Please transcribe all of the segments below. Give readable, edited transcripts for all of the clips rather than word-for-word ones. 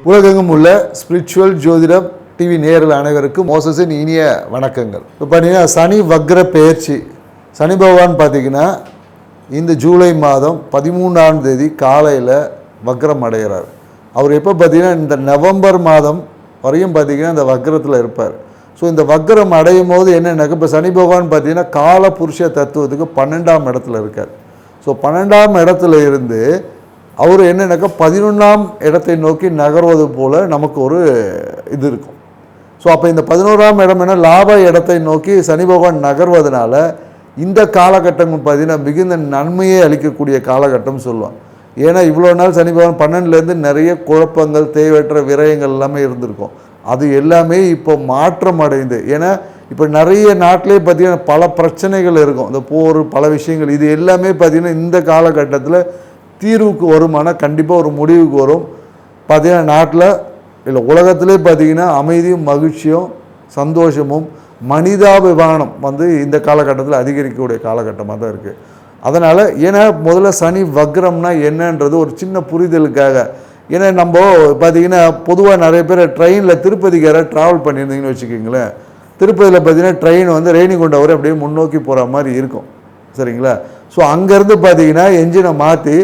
உலகெங்கும் உள்ள ஸ்பிரிச்சுவல் ஜோதிடம் டிவி நேயர்கள் அனைவருக்கும் மோசஸின் இனிய வணக்கங்கள். இப்போ பார்த்தீங்கன்னா சனி வக்ர பெயர்ச்சி. சனி பகவான் பார்த்தீங்கன்னா இந்த ஜூலை மாதம் 13ஆம் தேதி காலையில் வக்ரம் அடைகிறார். அவர் எப்போ பார்த்தீங்கன்னா இந்த நவம்பர் மாதம் வரையும் பார்த்தீங்கன்னா இந்த வக்ரத்தில் இருப்பார். ஸோ இந்த வக்ரம் அடையும் போது என்னென்னாக்க இப்போ சனி பகவான் பார்த்தீங்கன்னா கால புருஷ தத்துவத்துக்கு 12ஆம் இடத்துல இருக்கார். ஸோ 12ஆம் இடத்துல இருந்து அவர் என்னென்னாக்கா 11ஆம் இடத்தை நோக்கி நகர்வது போல் நமக்கு ஒரு இது இருக்கும். ஸோ அப்போ இந்த 11ஆம் இடம் என்ன லாப இடத்தை நோக்கி சனி பகவான் நகர்வதனால இந்த காலகட்டங்கள் பார்த்திங்கன்னா மிகுந்த நன்மையை அளிக்கக்கூடிய காலகட்டம் சொல்லுவான். ஏன்னா இவ்வளோ நாள் சனி பகவான் 12லேருந்து நிறைய குழப்பங்கள் தேவையற்ற விரயங்கள் எல்லாமே இருந்திருக்கும். அது எல்லாமே இப்போ மாற்றம் அடைந்து, ஏன்னா இப்போ நிறைய நாட்டிலே பார்த்திங்கன்னா பல பிரச்சனைகள் இருக்கும், இந்த போர் பல விஷயங்கள், இது எல்லாமே பார்த்திங்கன்னா இந்த காலகட்டத்தில் தீர்வுக்கு வருமானா கண்டிப்பாக ஒரு முடிவுக்கு வரும். பார்த்திங்கன்னா நாட்டில் இல்லை உலகத்திலே பார்த்திங்கன்னா அமைதியும் மகிழ்ச்சியும் சந்தோஷமும் மனிதாபிமானம் இந்த காலகட்டத்தில் அதிகரிக்கக்கூடிய காலகட்டமாக தான் இருக்குது. அதனால் ஏன்னா முதல்ல சனி வக்ரம்னா என்னன்றது ஒரு சின்ன புரிதலுக்காக. ஏன்னா நம்ம பார்த்திங்கன்னா பொதுவாக நிறைய பேர் ட்ரெயினில் திருப்பதிக்கு யாராவது ட்ராவல் பண்ணியிருந்தீங்கன்னு வச்சுக்கிங்களேன், திருப்பதியில் பார்த்திங்கன்னா ட்ரெயின் ரேணிகுண்டா வரை அப்படியே முன்னோக்கி போகிற மாதிரி இருக்கும், சரிங்களா? ஸோ அங்கேருந்து பார்த்திங்கன்னா என்ஜினை மாற்றி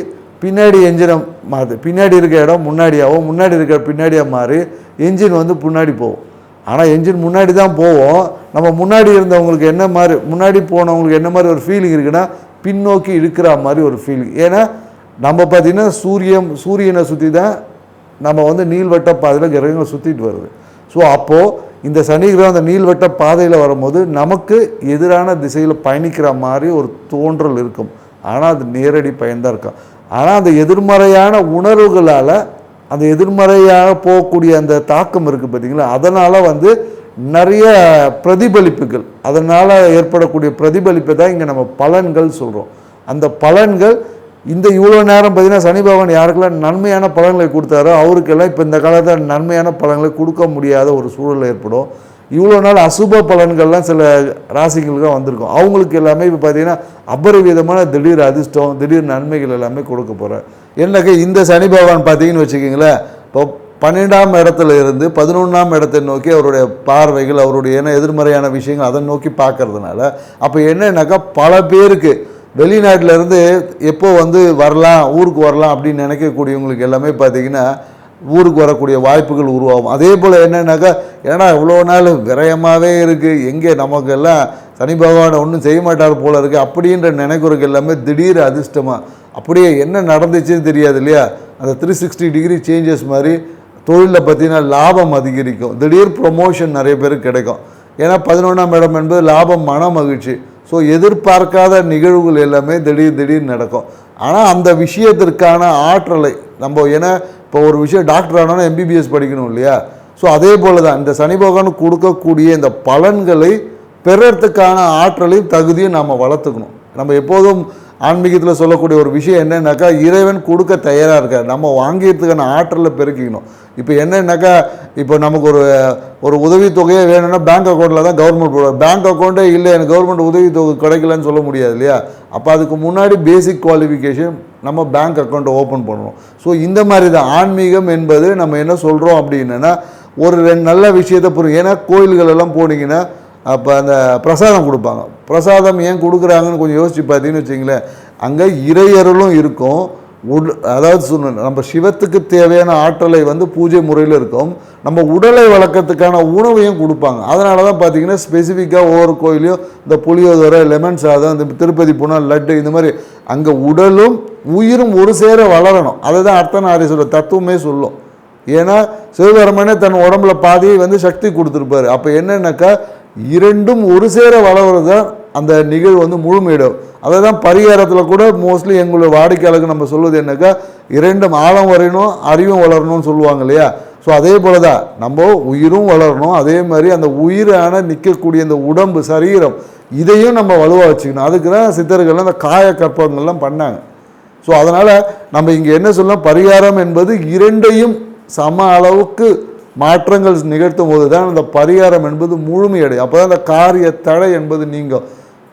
பின்னாடி என்ஜினை மாற்றி பின்னாடி இருக்க இடம் முன்னாடியாகவும் முன்னாடி இருக்க பின்னாடியாக மாறி என்ஜின் முன்னாடி போகும். ஆனால் என்ஜின் முன்னாடி தான் போவோம். நம்ம முன்னாடி இருந்தவங்களுக்கு என்ன மாதிரி முன்னாடி போனவங்களுக்கு என்ன மாதிரி ஒரு ஃபீலிங் இருக்குன்னா பின்னோக்கி இழுக்கிற மாதிரி ஒரு ஃபீலிங். ஏன்னா நம்ம பார்த்திங்கன்னா சூரியனை சுற்றி தான் நம்ம நீள்வட்ட பாதையில் கிரகங்கள் சுற்றிட்டு வருது. ஸோ அப்போது இந்த சனி கிரகம் அந்த நீள்வட்ட பாதையில் வரும்போது நமக்கு எதிரான திசையில் பயணிக்கிற மாதிரி ஒரு தோன்றல் இருக்கும். ஆனால் அது நேரடி பயன்தான் இருக்கும். ஆனால் அந்த எதிர்மறையான உணர்வுகளால் அந்த எதிர்மறையாக போகக்கூடிய அந்த தாக்கம் இருக்குது பார்த்திங்களா, அதனால் நிறைய பிரதிபலிப்புகள், அதனால் ஏற்படக்கூடிய பிரதிபலிப்பை தான் இங்கே நம்ம பலன்கள் சொல்கிறோம். அந்த பலன்கள் இந்த இவ்வளோ நேரம் பார்த்திங்கன்னா சனி பகவான் யாருக்கெல்லாம் நன்மையான பலன்களை கொடுத்தாரோ அவருக்கெல்லாம் இப்போ இந்த காலத்தில் நன்மையான பலன்களை கொடுக்க முடியாத ஒரு சூழல் ஏற்படும். இவ்வளோ நாள் அசுப பலன்கள்லாம் சில ராசிகளுக்கு வந்திருக்கும், அவங்களுக்கு எல்லாமே இப்போ பார்த்திங்கன்னா அபரிவிதமான திடீர் அதிர்ஷ்டம் திடீர் நன்மைகள் எல்லாமே கொடுக்க போகிறேன். என்னக்க இந்த சனி பகவான் பார்த்திங்கன்னு வச்சுக்கிங்களேன், இப்போ 12ஆம் இடத்துல இருந்து 11ஆம் இடத்தை நோக்கி அவருடைய பார்வைகள் அவருடைய எதிர்மறையான விஷயங்கள் அதை நோக்கி பார்க்கறதுனால அப்போ என்னன்னாக்கா பல பேருக்கு வெளிநாட்டிலேருந்து எப்போ வரலாம் ஊருக்கு வரலாம் அப்படின்னு நினைக்கக்கூடியவங்களுக்கு எல்லாமே பார்த்திங்கன்னா ஊருக்கு வரக்கூடிய வாய்ப்புகள் உருவாகும். அதே போல் என்னன்னாக்கா ஏன்னா இவ்வளோ நாள் விரயமாகவே இருக்குது, எங்கே நமக்கெல்லாம் சனி பகவானை ஒன்றும் செய்ய மாட்டார் போல் இருக்குது அப்படின்ற நினைக்கிறதுக்கு எல்லாமே திடீர் அதிர்ஷ்டமாக அப்படியே என்ன நடந்துச்சுன்னு தெரியாது இல்லையா, அந்த 360 டிகிரி சேஞ்சஸ் மாதிரி தொழிலில் பார்த்திங்கன்னா லாபம் அதிகரிக்கும், திடீர் ப்ரொமோஷன் நிறைய பேருக்கு கிடைக்கும். ஏன்னா 11ஆம் இடம் என்பது லாபம் மன மகிழ்ச்சி. ஸோ எதிர்பார்க்காத நிகழ்வுகள் எல்லாமே திடீர் நடக்கும். ஆனால் அந்த விஷயத்திற்கான ஆற்றலை நம்ம ஏன்னா இப்போ ஒரு விஷயம் டாக்டர் ஆனோன்னா எம்பிபிஎஸ் படிக்கணும் இல்லையா, ஸோ அதே போல் தான் இந்த சனி பகவான் கொடுக்கக்கூடிய இந்த பலன்களை பெறறதுக்கான ஆற்றலையும் தகுதியும் நாம் வளர்த்துக்கணும். நம்ம எப்போதும் ஆன்மீகத்தில் சொல்லக்கூடிய ஒரு விஷயம் என்னன்னாக்கா இறைவன் கொடுக்க தயாராக இருக்கார், நம்ம வாங்கிறதுக்கான ஆற்றலை பெருக்கிக்கணும். இப்போ என்னன்னாக்கா இப்போ நமக்கு ஒரு உதவித்தொகையே வேணும்னா பேங்க் அக்கௌண்ட்டில் தான் கவர்மெண்ட் போடுவார், பேங்க் அக்கௌண்ட்டே இல்லை எனக்கு கவர்மெண்ட் உதவித்தொகை கிடைக்கலன்னு சொல்ல முடியாது இல்லையா. அப்போ அதுக்கு முன்னாடி பேசிக் குவாலிஃபிகேஷன் நம்ம பேங்க் அக்கௌண்ட்டை ஓப்பன் பண்ணணும். ஸோ இந்த மாதிரி தான் ஆன்மீகம் என்பது நம்ம என்ன சொல்கிறோம் அப்படின்னா ஒரு 2 நல்ல விஷயத்தை புரியும். ஏன்னா கோயில்கள் எல்லாம் போனீங்கன்னா அப்போ அந்த பிரசாதம் கொடுப்பாங்க, பிரசாதம் ஏன் கொடுக்குறாங்கன்னு கொஞ்சம் யோசித்து பார்த்தீங்கன்னு வச்சிங்களேன், அங்கே இறையருளும் இருக்கும், அதாவது நம்ம சிவத்துக்கு தேவையான ஆற்றலை பூஜை முறையில் இருக்கும், நம்ம உடலை வளர்க்கறதுக்கான உணவையும் கொடுப்பாங்க. அதனால தான் பார்த்திங்கன்னா ஸ்பெசிஃபிக்காக ஒவ்வொரு கோயிலையும் இந்த புளியோதரை லெமன் சாதம் இந்த திருப்பதி போனால் லட்டு இந்த மாதிரி அங்கே உடலும் உயிரும் ஒரு சேர வளரணும். அதை தான் அர்த்தநாரீஸ்வரர் தத்துவமே சொல்லும். ஏன்னா சிவபெருமானே தன் உடம்புல பாதியை சக்தி கொடுத்துருப்பாரு. அப்போ என்னன்னாக்கா இரண்டும் ஒரு சேர வளர்வது தான் அந்த நிகழ்வு முழுமையிடும். அதை தான் பரிகாரத்தில் கூட மோஸ்ட்லி எங்களுடைய வாடிக்கையாளருக்கு நம்ம சொல்வது என்னக்கா இரண்டும் ஆழம் வரையணும் அறிவும் வளரணும்னு சொல்லுவாங்க இல்லையா. ஸோ அதே போல் தான் நம்ம உயிரும் வளரணும், அதே மாதிரி அந்த உயிரான நிற்கக்கூடிய இந்த உடம்பு சரீரம் இதையும் நம்ம வலுவாக வச்சுக்கணும். அதுக்கு தான் சித்தர்கள்லாம் அந்த காய கற்பங்கள்லாம் பண்ணாங்க. ஸோ அதனால் நம்ம இங்கே என்ன சொல்லலாம், பரிகாரம் என்பது இரண்டையும் சம அளவுக்கு மாற்றங்கள் நிகழ்த்தும் போது தான் அந்த பரிகாரம் என்பது முழுமையடையும். அப்போ தான் அந்த காரிய தடை என்பது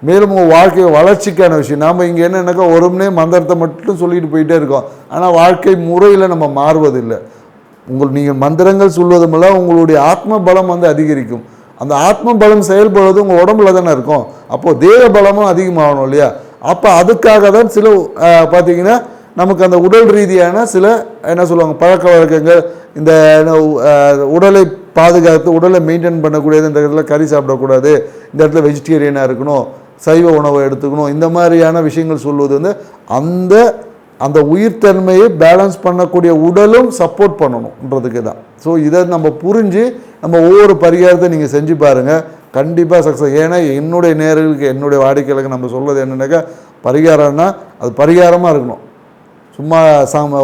மேலும் உங்கள் வாழ்க்கை வளர்ச்சிக்கான விஷயம். நாம் இங்கே என்னென்னாக்கா ஒருமனே மந்திரத்தை மட்டும் சொல்லிட்டு போயிட்டே இருக்கோம். ஆனால் வாழ்க்கை முறையில் நம்ம மாறுவதில்லை. நீங்கள் மந்திரங்கள் சொல்வதுமெல்ல உங்களுடைய ஆத்ம பலம் வந்து அதிகரிக்கும். அந்த ஆத்ம பலம் செயல்படுவது உங்கள் உடம்புல தானே இருக்கும். அப்போது தேக பலமும் அதிகமாகணும் இல்லையா? அப்போ அதுக்காக தான் சில பார்த்திங்கன்னா நமக்கு அந்த உடல் ரீதியான சில என்ன சொல்லுவாங்க பழக்க வழக்கங்கள், இந்த உடலை பாதுகாத்து உடலை மெயின்டைன் பண்ணக்கூடியது. இந்த இடத்துல கறி சாப்பிடக்கூடாது, இந்த இடத்துல வெஜிடேரியனாக இருக்கணும், சைவ உணவை எடுத்துக்கணும், இந்த மாதிரியான விஷயங்கள் சொல்வது வந்து அந்த அந்த உயிர்த்தன்மையை பேலன்ஸ் பண்ணக்கூடிய உடலும் சப்போர்ட் பண்ணணுன்றதுக்கு தான். ஸோ இதை நம்ம புரிஞ்சு நம்ம ஒவ்வொரு பரிகாரத்தை நீங்கள் செஞ்சு பாருங்கள், கண்டிப்பாக சக்ஸஸ். ஏன்னா என்னுடைய நேர்களுக்கு என்னுடைய வாடிக்கையாளருக்கு நம்ம சொல்வது என்னென்னாக்கா பரிகாரம்னா அது பரிகாரமாக இருக்கணும். சும்மா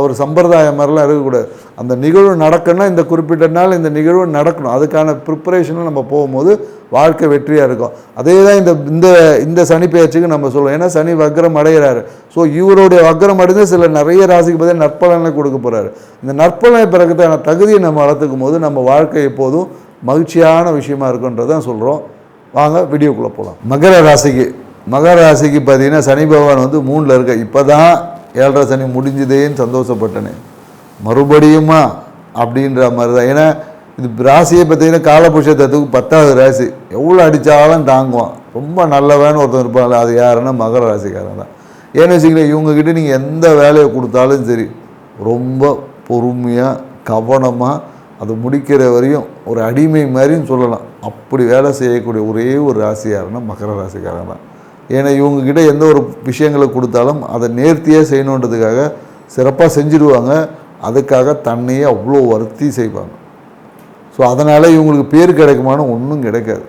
ஒரு சம்பிரதாயம் மாதிரிலாம் இருக்கக்கூடாது. அந்த நிகழ்வு நடக்கணும்னா இந்த குறிப்பிட்ட நாள் இந்த நிகழ்வு நடக்கணும். அதுக்கான ப்ரிப்பரேஷனில் நம்ம போகும்போது வாழ்க்கை வெற்றியாக இருக்கும். அதே தான் இந்த இந்த சனி பெயர்ச்சிக்கு நம்ம சொல்லுவோம். ஏன்னா சனி வக்ரம் அடைகிறாரு. ஸோ இவருடைய வக்ரம் அடைந்து சில நிறைய ராசிக்கு பார்த்தா நற்பலனை கொடுக்க போகிறாரு. இந்த நற்பலனை பிறகுதான தகுதியை நம்ம வளர்த்துக்கும் போது நம்ம வாழ்க்கை எப்போதும் மகிழ்ச்சியான விஷயமா இருக்குன்றதான் சொல்கிறோம். வாங்க வீடியோக்குள்ளே போகலாம். மகர ராசிக்கு பார்த்தீங்கன்னா சனி பகவான் வந்து 3ல் இருக்க. இப்போ தான் 7.5 சனி முடிஞ்சதேன்னு சந்தோஷப்பட்டனே, மறுபடியுமா அப்படின்ற மாதிரி தான். ஏன்னா இது ராசியை பார்த்தீங்கன்னா காலபுருஷத்துக்கு 10வது ராசி. எவ்வளோ அடித்தாலும் தாங்குவான். ரொம்ப நல்லவன்னு ஒருத்தர் இருப்பாங்க. அது யாருன்னா மகர ராசிக்காரன் தான். ஏன்னு வச்சுக்கோங்களேன், இவங்ககிட்ட நீங்கள் எந்த வேலையை கொடுத்தாலும் சரி ரொம்ப பொறுமையாக கவனமாக அது முடிக்கிற வரையும் ஒரு அடிமை மாதிரின்னு சொல்லலாம். அப்படி வேலை செய்யக்கூடிய ஒரே ஒரு ராசியாருன்னா மகர ராசிக்காரன் தான். ஏன்னா இவங்ககிட்ட எந்த ஒரு விஷயங்களை கொடுத்தாலும் அதை நேர்த்தியாக செய்யணுன்றதுக்காக சிறப்பாக செஞ்சுடுவாங்க. அதுக்காக தன்னையே அவ்வளோ வருத்தி செய்வாங்க. ஸோ அதனால் இவங்களுக்கு பேர் கிடைக்குமானு ஒன்றும் கிடைக்காது,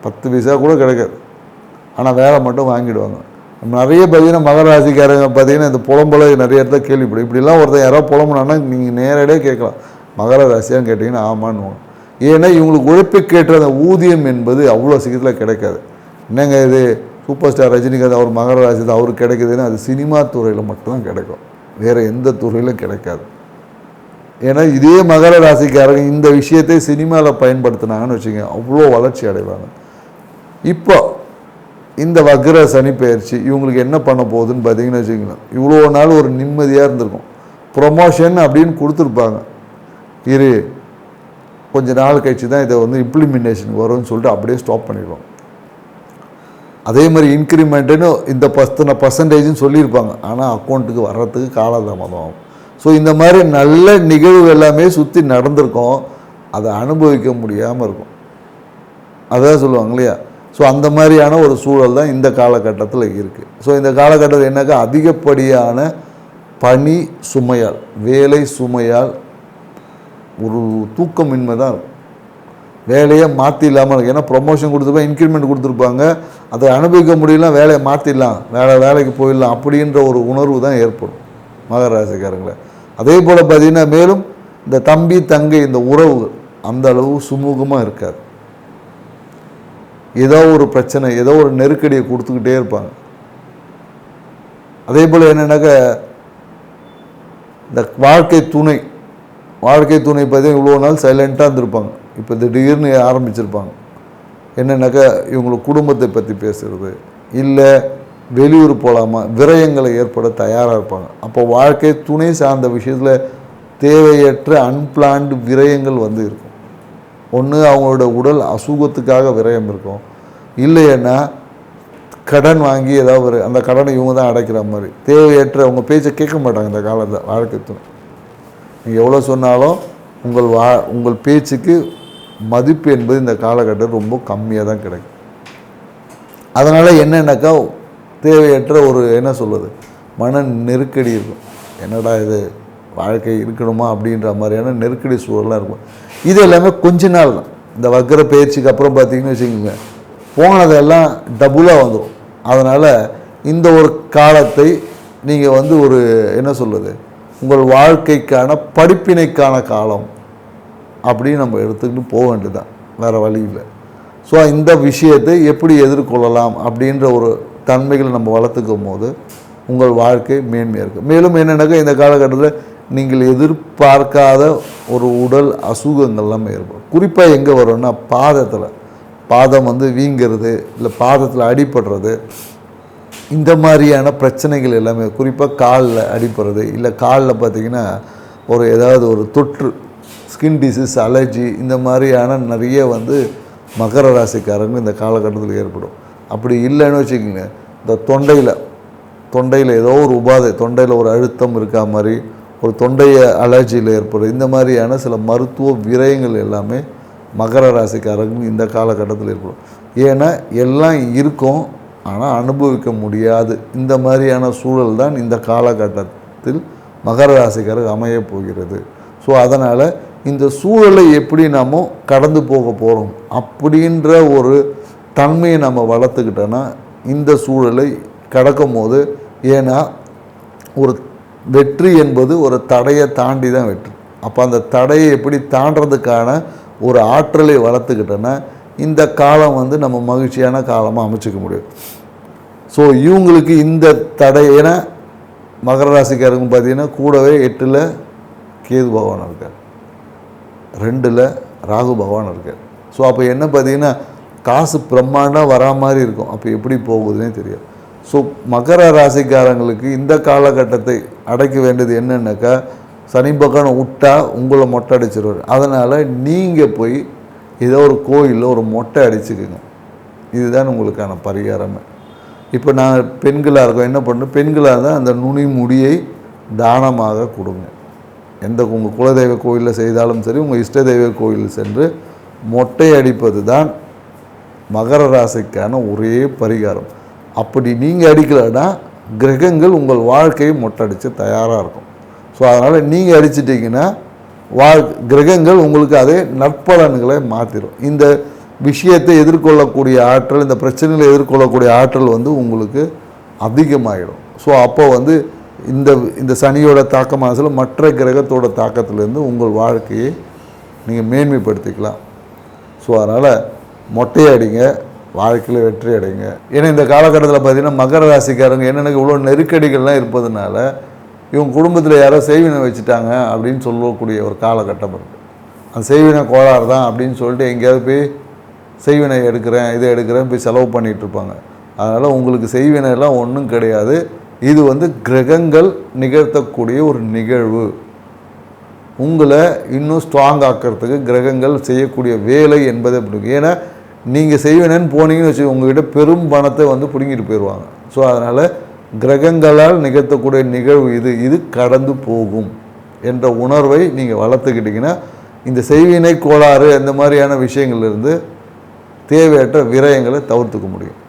10 பைசா கூட கிடைக்காது. ஆனால் வேலை மட்டும் வாங்கிடுவாங்க. நம்ம நிறைய பார்த்தீங்கன்னா மகர ராசிக்காரங்க பார்த்தீங்கன்னா இந்த புலம்பலை நிறைய இடத்துல கேள்விப்படும். இப்படிலாம் ஒருத்தர் யாராவது புலம்புனான்னா நீங்கள் நேரடியாக கேட்கலாம், மகர ராசியான்னு கேட்டிங்கன்னா ஆமான்னு. ஏன்னா இவங்களுக்கு உழைப்புக்கேற்ற அந்த ஊதியம் என்பது அவ்வளோ சீக்கிரத்தில் கிடைக்காது. என்னங்க இது சூப்பர் ஸ்டார் ரஜினிகாந்த் அவர் மகர ராசி தான், அவருக்கு கிடைக்குதுன்னா அது சினிமா துறையில் மட்டும்தான் கிடைக்கும், வேறு எந்த துறையிலும் கிடைக்காது. ஏன்னா இதே மகர ராசிக்காரங்க இந்த விஷயத்தை சினிமாவில் பயன்படுத்தினாங்கன்னு வச்சுக்கோங்க, அவ்வளோ வளர்ச்சி அடைவாங்க. இப்போ இந்த வக்ர சனி பெயர்ச்சி இவங்களுக்கு என்ன பண்ண போகுதுன்னு பார்த்தீங்கன்னு வச்சுக்கோங்களேன், இவ்வளோ நாள் ஒரு நிம்மதியாக இருந்திருக்கும். ப்ரொமோஷன் அப்படின்னு கொடுத்துருப்பாங்க, கொஞ்ச நாள் கழிச்சு தான் இதை வந்து இம்ப்ளிமெண்டேஷன் வரும்னு சொல்லிட்டு அப்படியே ஸ்டாப் பண்ணிடுவோம். அதே மாதிரி இன்க்ரிமெண்ட்டுன்னு இந்த பர்சன்டேஜ்னு சொல்லியிருப்பாங்க, ஆனால் அக்கௌண்ட்டுக்கு வர்றதுக்கு காலதாமதம் ஆகும். ஸோ இந்த மாதிரி நல்ல நிகழ்வு எல்லாமே சுற்றி நடந்திருக்கும், அதை அனுபவிக்க முடியாமல் இருக்கும். அதான் சொல்லுவாங்க இல்லையா? ஸோ அந்த மாதிரியான ஒரு சூழல் தான் இந்த காலகட்டத்தில் இருக்குது. ஸோ இந்த காலகட்டத்தில் என்னக்கா அதிகப்படியான பணி சுமையால், வேலை சுமையால் ஒரு தூக்கமின்மை தான் இருக்கும். வேலையை மாற்றிடலாமல் இருக்கும். ஏன்னா ப்ரொமோஷன் கொடுத்துருப்பாங்க, இன்க்ரிமெண்ட் கொடுத்துருப்பாங்க, அதை அனுபவிக்க முடியலாம், வேலையை மாற்றிடலாம், வேலைக்கு போயிடலாம் அப்படின்ற ஒரு உணர்வு தான் ஏற்படும் மகர ராசிக்காரங்களை. அதே போல் பார்த்திங்கன்னா மேலும் இந்த தம்பி தங்கை இந்த உறவுகள் அந்த அளவு சுமூகமாக இருக்காது. ஏதோ ஒரு பிரச்சனை, ஏதோ ஒரு நெருக்கடியை கொடுத்துக்கிட்டே இருப்பாங்க. அதே போல் என்னென்னாக்கா இந்த வாழ்க்கை துணை பார்த்தீங்கன்னா இவ்வளோ நாள் சைலண்ட்டாக இருந்திருப்பாங்க, இப்போ திடீர்னு ஆரம்பிச்சிருப்பாங்க. என்னென்னாக்கா இவங்களுக்கு குடும்பத்தை பற்றி பேசுகிறது, இல்லை வெளியூர் போகலாமா, விரயங்களை ஏற்பட தயாராக இருப்பாங்க. அப்போ வாழ்க்கை துணை சார்ந்த விஷயத்தில் தேவையற்ற அன்பிளான்டு விரயங்கள் வந்து இருக்கும். ஒன்று அவங்களோட உடல் அசுகத்துக்காக விரயம் இருக்கும், இல்லைன்னா கடன் வாங்கி ஏதாவது அந்த கடனை இவங்க தான் அடைக்கிற மாதிரி தேவையற்ற அவங்க பேச்சை கேட்க மாட்டாங்க இந்த காலத்தில் வாழ்க்கை துணை. நீங்கள் எவ்வளோ சொன்னாலும் உங்கள் பேச்சுக்கு மதிப்பு என்பது இந்த காலகட்டம் ரொம்ப கம்மியாக தான் கிடைக்கும். அதனால் என்னென்னாக்கா தேவையற்ற ஒரு என்ன சொல்வது மன நெருக்கடி இருக்கும். என்னடா இது வாழ்க்கை இருக்கணுமா அப்படின்ற மாதிரியான நெருக்கடி சூழலாம் இருக்கும். இது எல்லாமே கொஞ்ச நாள் தான். இந்த வக்ர பயிற்சிக்கு அப்புறம் பார்த்தீங்கன்னு வச்சுக்கோங்க, போனதெல்லாம் டபுளாக வந்துடும். அதனால் இந்த ஒரு காலத்தை நீங்கள் வந்து ஒரு என்ன சொல்வது உங்கள் வாழ்க்கைக்கான படிப்பினைக்கான காலம் அப்படின்னு நம்ம எடுத்துக்கிட்டு போக வேண்டியதுதான், வேறு வழி இல்லை. ஸோ இந்த விஷயத்தை எப்படி எதிர்கொள்ளலாம் அப்படின்ற ஒரு தன்மைகளை நம்ம வளர்த்துக்கும் போது உங்கள் வாழ்க்கை மேன்மையாக இருக்குது. மேலும் என்னென்னாக்கா இந்த காலகட்டத்தில் நீங்கள் எதிர்பார்க்காத ஒரு உடல் அசுகங்கள்லாம் ஏற்படும். குறிப்பாக எங்கே வரும்னா பாதம் வந்து வீங்கிறது, இல்லை பாதத்தில் அடிபடுறது, இந்த மாதிரியான பிரச்சனைகள் எல்லாமே, குறிப்பாக காலில் அடிபடுறது, இல்லை காலில் பார்த்திங்கன்னா ஏதாவது ஒரு தொற்று, ஸ்கின் டிசீஸ், அலர்ஜி, இந்த மாதிரியான நிறைய வந்து மகர ராசிக்காரங்க இந்த காலகட்டத்தில் ஏற்படும். அப்படி இல்லைன்னு வச்சுக்கோங்க, இந்த தொண்டையில் ஏதோ ஒரு உபாதை, தொண்டையில் ஒரு அழுத்தம் இருக்கா மாதிரி, ஒரு தொண்டைய அலர்ஜியில் ஏற்படும், இந்த மாதிரியான சில மருத்துவ விரயங்கள் எல்லாமே மகர ராசிக்காரங்க இந்த காலகட்டத்தில் ஏற்படும். ஏன்னா எல்லாம் இருக்கும், ஆனால் அனுபவிக்க முடியாது. இந்த மாதிரியான சூழல் தான் இந்த காலகட்டத்தில் மகர ராசிக்காரருக்கு அமைய போகிறது. ஸோ அதனால் இந்த சூழலை எப்படி நாம் கடந்து போக போகிறோம் அப்படின்ற ஒரு தன்மையை நம்ம வளர்த்துக்கிட்டோன்னா இந்த சூழலை கடக்கும் போது, ஏன்னா ஒரு வெற்றி என்பது ஒரு தடையை தாண்டி தான் வெற்றி. அப்போ அந்த தடையை எப்படி தாண்டறதுக்கான ஒரு ஆற்றலை வளர்த்துக்கிட்டோன்னா இந்த காலம் வந்து நம்ம மகிழ்ச்சியான காலமாக அமைச்சிக்க முடியும். ஸோ இவங்களுக்கு இந்த தடை, ஏன்னா மகர ராசிக்காரங்க பார்த்திங்கன்னா கூடவே 8ல் கேது பகவான் இருக்கார், 2ல் ராகு பகவான் இருக்கார். ஸோ அப்போ என்ன பார்த்திங்கன்னா காசு பிரம்மாண்டம் வரா மாதிரி இருக்கும். அப்போ எப்படி போகுதுன்னே தெரியாது. ஸோ மகர ராசிக்காரங்களுக்கு இந்த காலகட்டத்தை அடைக்க வேண்டியது என்னென்னாக்கா, சனி பகவான் விட்டா உங்களை மொட்டை அடிச்சிருவார். அதனால் நீங்கள் போய் ஏதோ ஒரு கோயிலில் ஒரு மொட்டை அடிச்சுக்குங்க. இதுதான் உங்களுக்கான பரிகாரமே. இப்போ நான் பெண்களாக இருக்கோம், என்ன பண்ணணும், பெண்களாக இருந்தால் அந்த நுனி முடியை தானமாக கொடுங்க. உங்கள் குலதெய்வ கோயிலில் செய்தாலும் சரி, உங்கள் இஷ்ட தெய்வ கோயிலில் சென்று மொட்டை அடிப்பது தான் மகர ராசிக்கான ஒரே பரிகாரம். அப்படி நீங்கள் அடிக்கலைன்னா கிரகங்கள் உங்கள் வாழ்க்கையை மொட்டடிச்சு தயாராக இருக்கும். ஸோ அதனால் நீங்கள் அடிச்சிட்டிங்கன்னா கிரகங்கள் உங்களுக்கு அதே நற்பலன்களை மாற்றிடும். இந்த விஷயத்தை எதிர்கொள்ளக்கூடிய ஆற்றல், இந்த பிரச்சனைகளை எதிர்கொள்ளக்கூடிய ஆற்றல் வந்து உங்களுக்கு அதிகமாகிடும். ஸோ அப்போ வந்து இந்த சனியோட தாக்கமான மற்ற கிரகத்தோட தாக்கத்திலேருந்து உங்கள் வாழ்க்கையை நீங்கள் மேன்மைப்படுத்திக்கலாம். ஸோ அதனால் மொட்டையை அடிங்க, வாழ்க்கையில் வெற்றி அடைங்க. ஏன்னா இந்த காலகட்டத்தில் பார்த்திங்கன்னா மகர ராசிக்காரங்க என்னென்ன இவ்வளோ நெருக்கடிகள்லாம் இருப்பதுனால இவங்க குடும்பத்தில் யாரோ செய்வினை வச்சுட்டாங்க அப்படின்னு சொல்லக்கூடிய ஒரு காலகட்டம் இருக்குது. அந்த செய்வினை கோளாறு தான் அப்படின்னு சொல்லிட்டு எங்கேயாவது போய் செய்வினை எடுக்கிறேன், இதை எடுக்கிறேன் போய் செலவு பண்ணிகிட்ருப்பாங்க. அதனால் உங்களுக்கு செய்வினைலாம் ஒன்றும் கிடையாது. இது வந்து கிரகங்கள் நிகழ்த்தக்கூடிய ஒரு நிகழ்வு. உங்களை இன்னும் ஸ்ட்ராங் ஆக்கிறதுக்கு கிரகங்கள் செய்யக்கூடிய வேலை என்பதை பிடிக்கும். ஏன்னா நீங்கள் செய்வேனேன்னு போனீங்கன்னு வச்சு உங்கள்கிட்ட பெரும் பணத்தை வந்து பிடுங்கிட்டு போயிடுவாங்க. ஸோ அதனால் கிரகங்களால் நிகழ்த்தக்கூடிய நிகழ்வு இது கடந்து போகும் என்ற உணர்வை நீங்கள் வளர்த்துக்கிட்டிங்கன்னா இந்த செய்வினை கோளாறு அந்த மாதிரியான விஷயங்கள்லேருந்து தேவையற்ற விரயங்களை தவிர்த்துக்க முடியும்.